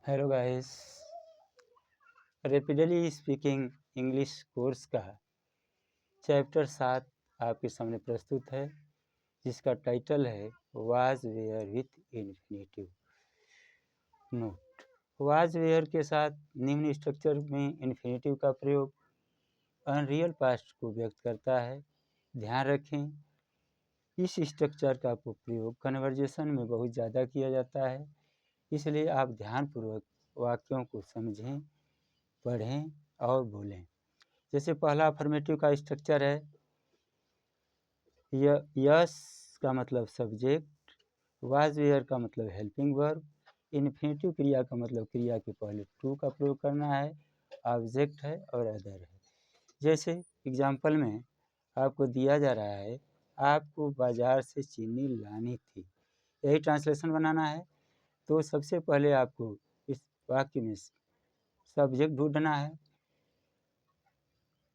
Hello guys, rapidly speaking English course का chapter 7 आपके सामने प्रस्तुत है, जिसका टाइटल है was were with infinitive. Note: was were के साथ निम्न स्ट्रक्चर में इन्फिनेटिव का प्रयोग अनरियल पास्ट को व्यक्त करता है। ध्यान रखें, इस स्ट्रक्चर का प्रयोग कन्वर्जेशन में बहुत ज़्यादा किया जाता है, इसलिए आप ध्यानपूर्वक वाक्यों को समझें, पढ़ें और बोलें। जैसे पहला अफर्मेटिव का स्ट्रक्चर है, यस का मतलब सब्जेक्ट, वाज वेयर का मतलब हेल्पिंग वर्ब, इन्फिनेटिव क्रिया का मतलब क्रिया के पहले टू का प्रयोग करना है, ऑब्जेक्ट है और अदर है। जैसे एग्जाम्पल में आपको दिया जा रहा है, आपको बाजार से चीनी लानी थी, यही ट्रांसलेशन बनाना है। तो सबसे पहले आपको इस वाक्य में सब्जेक्ट ढूंढना है।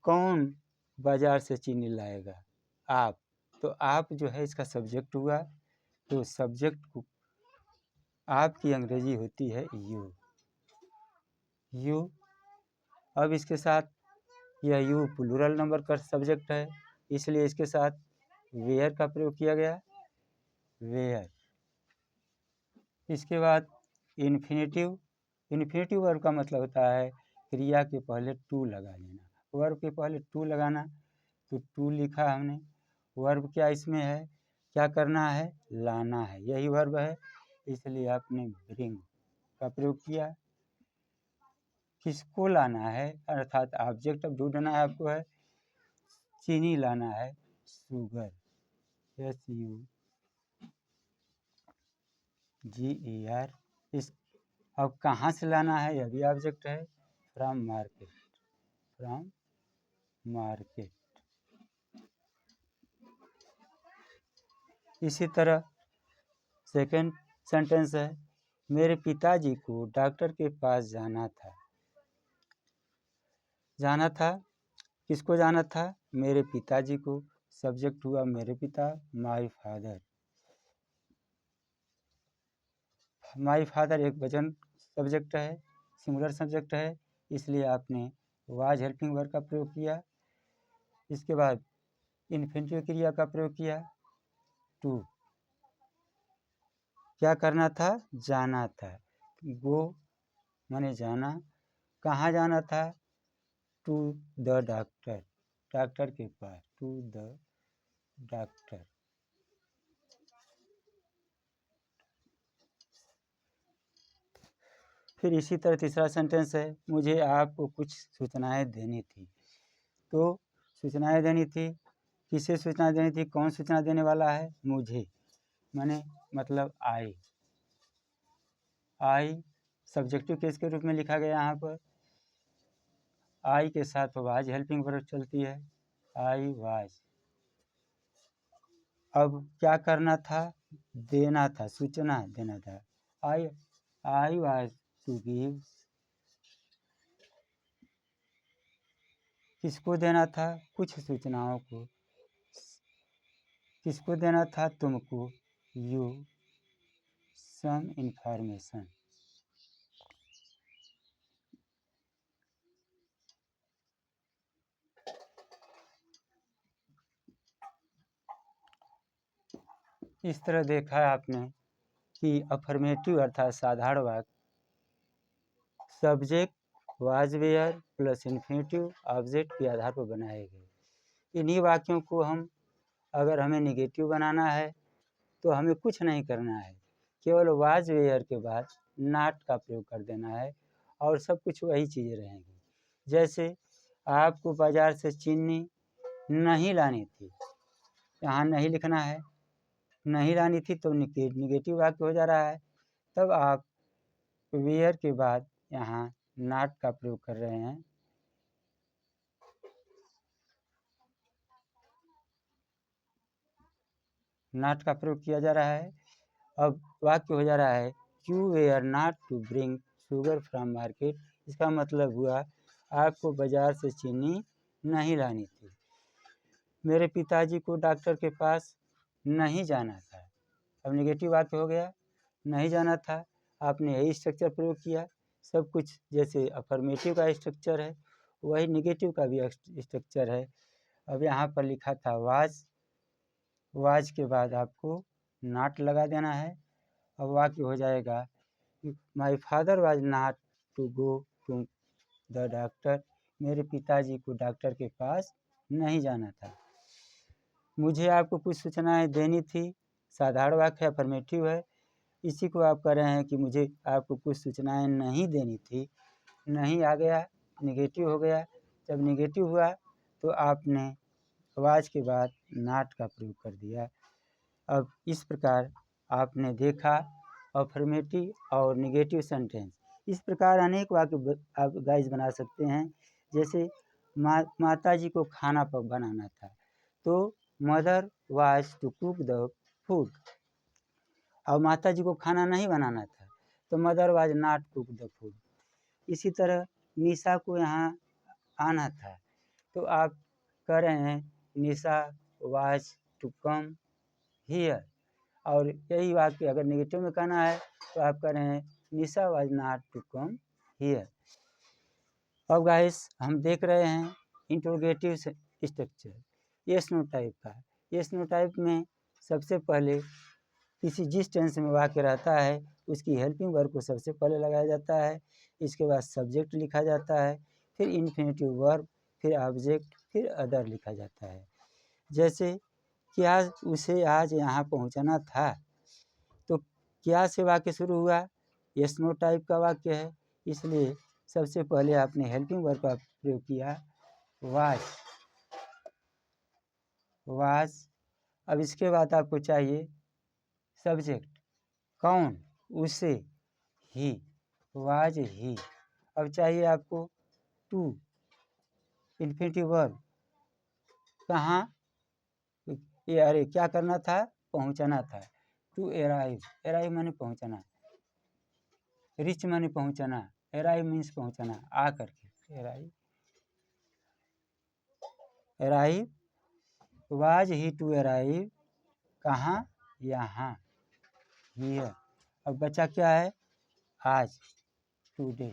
कौन बाजार से चीनी लाएगा? आप। तो आप जो है इसका सब्जेक्ट हुआ, तो सब्जेक्ट को आपकी अंग्रेजी होती है यू। अब इसके साथ यह यू प्लूरल नंबर का सब्जेक्ट है, इसलिए इसके साथ वेयर का प्रयोग किया गया, वेयर। इसके बाद इन्फिनेटिव वर्ब का मतलब होता है क्रिया के पहले टू लगा लेना। वर्ब के पहले टू लगाना, तो टू लिखा हमने। वर्ब क्या इसमें है, क्या करना है? लाना है, यही वर्ब है, इसलिए आपने ब्रिंग का प्रयोग किया। किसको लाना है, अर्थात ऑब्जेक्ट अब ढूंढना है आपको, है चीनी लाना है, शुगर, SUGER। इस अब कहाँ से लाना है, यह भी ऑब्जेक्ट है, फ्रॉम मार्केट। इसी तरह सेकंड सेंटेंस है, मेरे पिताजी को डॉक्टर के पास जाना था। किसको जाना था? मेरे पिताजी को। सब्जेक्ट हुआ मेरे पिता, माय फादर एक वचन सब्जेक्ट है, सिंगुलर सब्जेक्ट है, इसलिए आपने वाज हेल्पिंग वर्ब का प्रयोग किया। इसके बाद इन्फिनेटिव क्रिया का प्रयोग किया, टू। क्या करना था? जाना था। गो माने जाना। कहाँ जाना था? टू द डॉक्टर, डॉक्टर के पास, टू द डॉक्टर। फिर इसी तरह तीसरा सेंटेंस है, मुझे आपको कुछ सूचनाएं देनी थी। तो सूचनाएं देनी थी, किसे सूचना देनी थी? कौन सूचना देने वाला है? मुझे, माने मतलब आई सब्जेक्टिव केस के रूप में लिखा गया यहाँ पर। आई के साथ वाज हेल्पिंग वर्ब चलती है, आई वाज। अब क्या करना था? देना था, सूचना देना था। I was to give. किसको देना था? कुछ सूचनाओं को। किसको देना था? तुमको, यू, सम इंफॉर्मेशन। इस तरह देखा आपने कि अफर्मेटिव अर्थात साधारण वाक्य subject was were plus infinitive object के आधार पर बनाए गए। इन्हीं वाक्यों को अगर हमें निगेटिव बनाना है तो हमें कुछ नहीं करना है, केवल वाज वेयर के बाद नॉट का प्रयोग कर देना है और सब कुछ वही चीज़ें रहेंगी। जैसे आपको बाजार से चीनी नहीं लानी थी, यहाँ नहीं लिखना है, नहीं लानी थी तो निगेटिव वाक्य हो जा रहा है। तब आप वेयर के बाद यहाँ नॉट का प्रयोग कर रहे हैं। नॉट का प्रयोग किया जा रहा है। अब वाक्य हो जा रहा है, you were not to bring sugar from market. इसका मतलब हुआ आपको बाजार से चीनी नहीं लानी थी। मेरे पिताजी को डॉक्टर के पास नहीं जाना था। अब नेगेटिव वाक्य हो गया, नहीं जाना था, आपने यही स्ट्रक्चर प्रयोग किया। सब कुछ जैसे अफर्मेटिव का स्ट्रक्चर है वही निगेटिव का भी स्ट्रक्चर है। अब यहाँ पर लिखा था वाज के बाद आपको नॉट लगा देना है। अब वाक्य हो जाएगा my father was not to go to the doctor, मेरे पिताजी को डॉक्टर के पास नहीं जाना था। मुझे आपको कुछ सूचनाएं देनी थी, साधारण वाक्य अफर्मेटिव है। इसी को आप कह रहे हैं कि मुझे आपको कुछ सूचनाएं नहीं देनी थी, नहीं आ गया, निगेटिव हो गया। जब निगेटिव हुआ तो आपने वाज के बाद नॉट का प्रयोग कर दिया। अब इस प्रकार आपने देखा अफर्मेटिव और निगेटिव सेंटेंस। इस प्रकार अनेक वाक्य आप गाइस बना सकते हैं। जैसे माता जी को खाना बनाना था, तो mother was to cook the food. और माता जी को खाना नहीं बनाना था, तो mother was not cook the food. इसी तरह निशा को यहाँ आना था, तो आप कह रहे हैं Nisha was to come here. और यही वाक्य अगर नेगेटिव में कहना है तो आप कह रहे हैं Nisha was not to come here. अब गाइस हम देख रहे हैं interrogative structure yes no type का। यस नो टाइप में सबसे पहले जिस टेंस में वाक्य रहता है उसकी हेल्पिंग वर्ब को सबसे पहले लगाया जाता है। इसके बाद सब्जेक्ट लिखा जाता है, फिर इन्फिनेटिव वर्ब, फिर ऑब्जेक्ट, फिर अदर लिखा जाता है। जैसे क्या उसे आज यहाँ पहुँचना था, तो क्या से वाक्य शुरू हुआ, यस नो टाइप का वाक्य है, इसलिए सबसे पहले आपने हेल्पिंग वर्ब का प्रयोग किया वाज। अब इसके बाद आपको चाहिए सब्जेक्ट, कौन, उसे, ही, वाज ही। अब चाहिए आपको टू, इन्फिनेटिव वर्ब, कहाँ, ये अरे क्या करना था, पहुँचना था। टू अराइव माने पहुँचना, रिच माने पहुँचना, अराइव मीन्स पहुँचना, आ करके arrive. Was he to arrive, कहाँ, यहाँ, हियर। अब बचा क्या है, आज, today.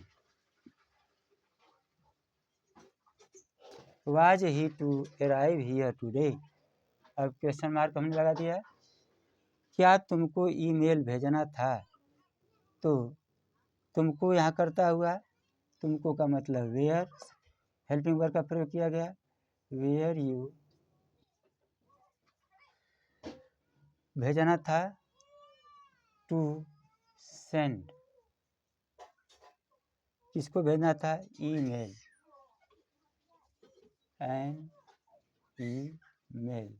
Was he to arrive here today. अब क्वेश्चन मार्क हमने लगा दिया। क्या तुमको ईमेल भेजना था, तो तुमको यहाँ करता हुआ, तुमको का मतलब वेयर, हेल्पिंग वर्ब का प्रयोग किया गया, वेयर यू भेजना था, टू सेंड, किसको भेजना था, ईमेल, एन ईमेल।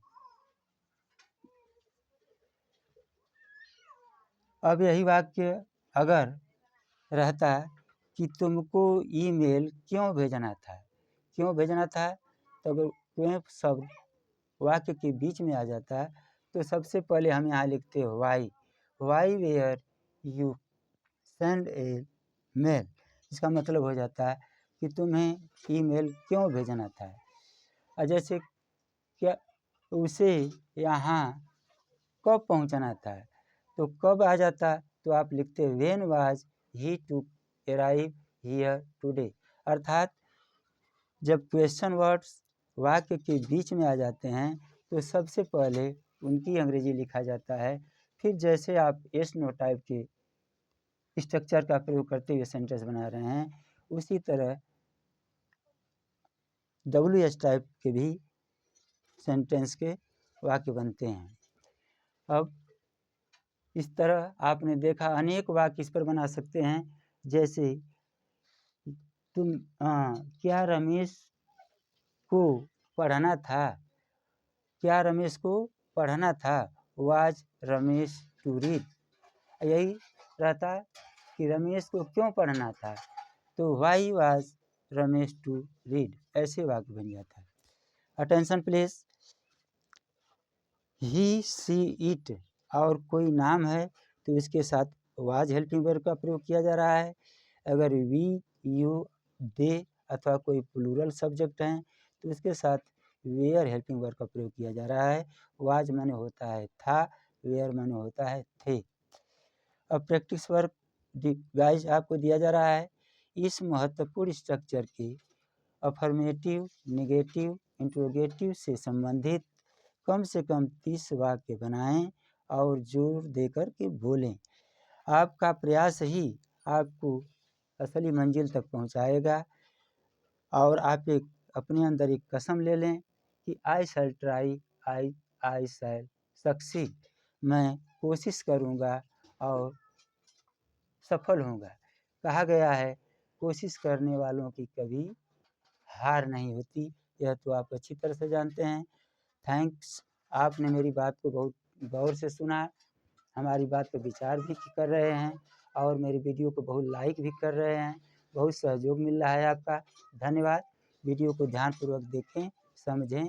अब यही वाक्य अगर रहता कि तुमको ईमेल क्यों भेजना था, तो अगर कोई शब्द वाक्य के बीच में आ जाता तो सबसे पहले हम यहाँ लिखते हैं why were you send a mail. इसका मतलब हो जाता है कि तुम्हें ईमेल क्यों भेजना था। और जैसे क्या उसे यहाँ कब पहुँचना था, तो कब आ जाता तो आप लिखते when was he to arrive here today. अर्थात जब क्वेश्चन वर्ड्स वाक्य के बीच में आ जाते हैं तो सबसे पहले उनकी अंग्रेजी लिखा जाता है, फिर जैसे आप यस नो टाइप के स्ट्रक्चर का प्रयोग करते हुए सेंटेंस बना रहे हैं उसी तरह WH टाइप के भी सेंटेंस के वाक्य बनते हैं। अब इस तरह आपने देखा अनेक वाक्य इस पर बना सकते हैं। जैसे क्या रमेश को पढ़ना था, वाज रमेश टू रीड। यही रहता कि रमेश को क्यों पढ़ना था, तो why was Ramesh to read. ऐसे वाक्य बन जाता है। Attention please. He see it और कोई नाम है तो इसके साथ वाज हेल्पिंग वर्ब का प्रयोग किया जा रहा है। अगर वी, यू, दे अथवा कोई प्लूरल सब्जेक्ट हैं तो इसके साथ वेयर हेल्पिंग वर्ब का प्रयोग किया जा रहा है। वाज माने होता है था, वेयर माने होता है थे। अब प्रैक्टिस वर्क गाइस आपको दिया जा रहा है इस महत्वपूर्ण स्ट्रक्चर के अफर्मेटिव, नेगेटिव, इंट्रोगेटिव से संबंधित कम से कम 30 वाक्य बनाएं और जोर देकर के बोलें। आपका प्रयास ही आपको असली मंजिल तक पहुंचाएगा। और आप अपने अंदर एक कसम ले लें कि आई शैल ट्राई, आई शैल सक्सीड। मैं कोशिश करूँगा और सफल होऊंगा। कहा गया है कोशिश करने वालों की कभी हार नहीं होती। यह तो आप अच्छी तरह से जानते हैं। थैंक्स, आपने मेरी बात को बहुत गौर से सुना, हमारी बात पर विचार भी कर रहे हैं और मेरी वीडियो को बहुत लाइक भी कर रहे हैं। बहुत सहयोग मिल रहा है आपका, धन्यवाद। वीडियो को ध्यानपूर्वक देखें, समझें।